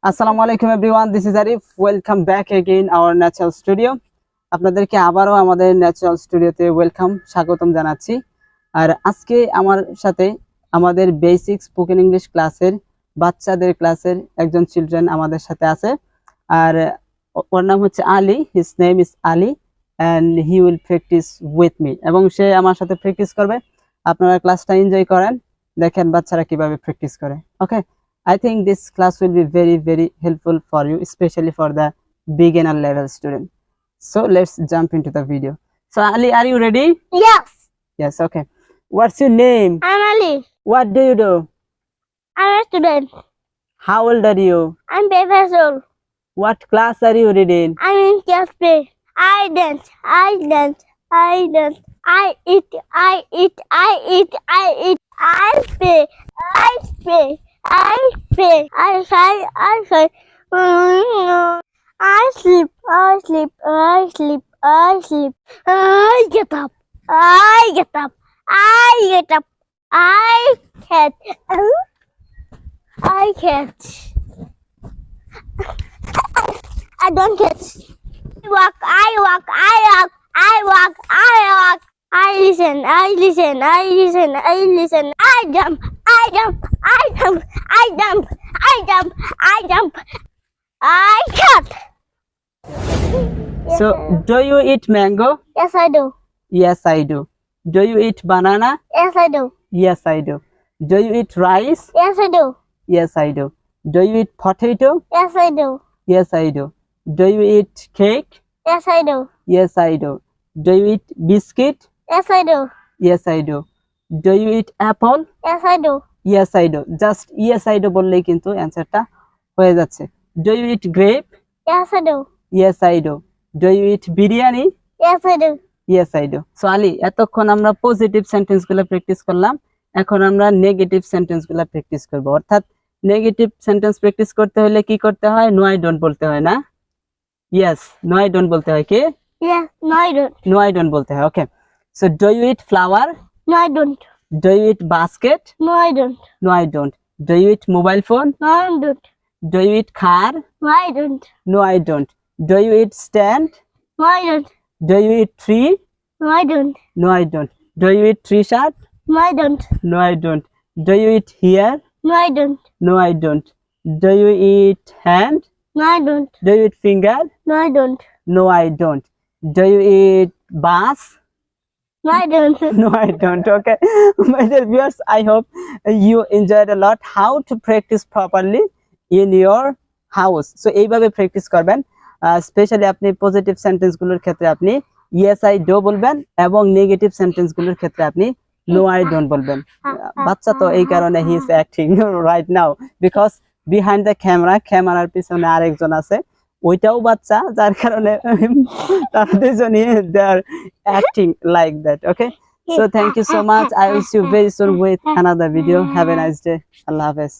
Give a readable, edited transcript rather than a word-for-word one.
আসসালামু আলাইকুম everyone, this is Arif. Welcome back again our natural studio. আপনাদেরকে আবারও আমাদের ন্যাচারাল স্টুডিওতে স্বাগতম জানাচ্ছি। আর আজকে আমার সাথে আমাদের বেসিক স্পোকেন ইংলিশ ক্লাসের বাচ্চাদের ক্লাসের একজন চিলড্রেন আমাদের সাথে আছে। আর ওর নাম হচ্ছে Ali, his name is Ali and he will practice with me, এবং সে আমার সাথে প্র্যাকটিস করবে। আপনারা ক্লাসটা এনজয় করেন, দেখেন বাচ্চারা কিভাবে প্র্যাকটিস করে। ওকে, I think this class will be very helpful for you, especially for the beginner level student. So let's jump into the video. So Ali, are you ready? Yes, Yes, okay. What's your name? I'm Ali. What do you do? I'm a student. How old are you? I'm 5 years old. What class are you reading? I'm in class play. I dance. I dance. I dance. I eat. I eat. I eat. I eat. I play. I play. I play. I cry. I cry. I sleep. I sleep. I sleep. I sleep. I get up. I get up. I get up. I catch. I catch. I don't catch. I walk. I walk. I walk. I walk. I walk. I listen. I listen. I listen. I listen. I jump. I jump. I jump. I jump. I jump. I jump. I cut. So, do you eat mango? Yes, I do. Yes, I do. Do you eat banana? Yes, I do. Yes, I do. Do you eat rice? Yes, I do. Yes, I do. Do you eat potato? Yes, I do. Yes, I do. Do you eat cake? Yes, I do. Yes, I do. Do you eat biscuit? Yes, I do. Yes, I do. Do you eat apple? Yes, I do. Yes, I do. Just yes, I do বললেই কিন্তু অ্যানসারটা হয়ে যাচ্ছে। Do you eat grape? Yes, I do. Yes, I do. Do you eat biryani? Yes, I do. Yes, I do. So Ali, এতক্ষণ আমরা positive সেন্টেন্সগুলো practice করলাম, এখন আমরা negative সেন্টেন্সগুলো practice করব। অর্থাৎ নেগেটিভ সেন্টেন্স প্র্যাকটিস করতে হলে কি করতে হয়? নো আই ডোন্ট বলতে হয় না? ইয়েস, নো আই ডোন্ট বলতে হয়। কি? Yes. No, I don't. No I don't বলতে হয়। Okay, so do you eat flower? No, I don't. Do you eat basket? No, I don't. No I don't. Do you eat mobile phone? No, I don't. Do you eat car? No, I don't. No I don't. Do you eat stand? No, I don't. Do you eat tree? No, I don't. No I don't. Do you eat tree shirt? No, I don't. No I don't. Do you eat here? No, I don't. No, I don't. Do you eat hand? No, I don't. Do you eat finger? No, I don't. No, I don't. Do you eat bus? No, I don't. No, I don't. Okay, my dear viewers, I hope you enjoyed a lot how to practice properly in your house. So এইভাবে practice করবেন, specially আপনি positive সেন্টেন্সগুলোর ক্ষেত্রে আপনি yes I do বলবেন, এবং negative সেন্টেন্সগুলোর ক্ষেত্রে আপনি no I don't বলবেন। বাচ্চা তো এই কারণে he is acting right now because behind the ক্যামেরার পিছনে আরেকজন আছে, ওইটাও বাচ্চা, যার কারণে তারা দুজনই they are acting like that. Okay, so thank you so much. I will see you very soon with another video. Have a nice day. আল্লাহ হাফেজ।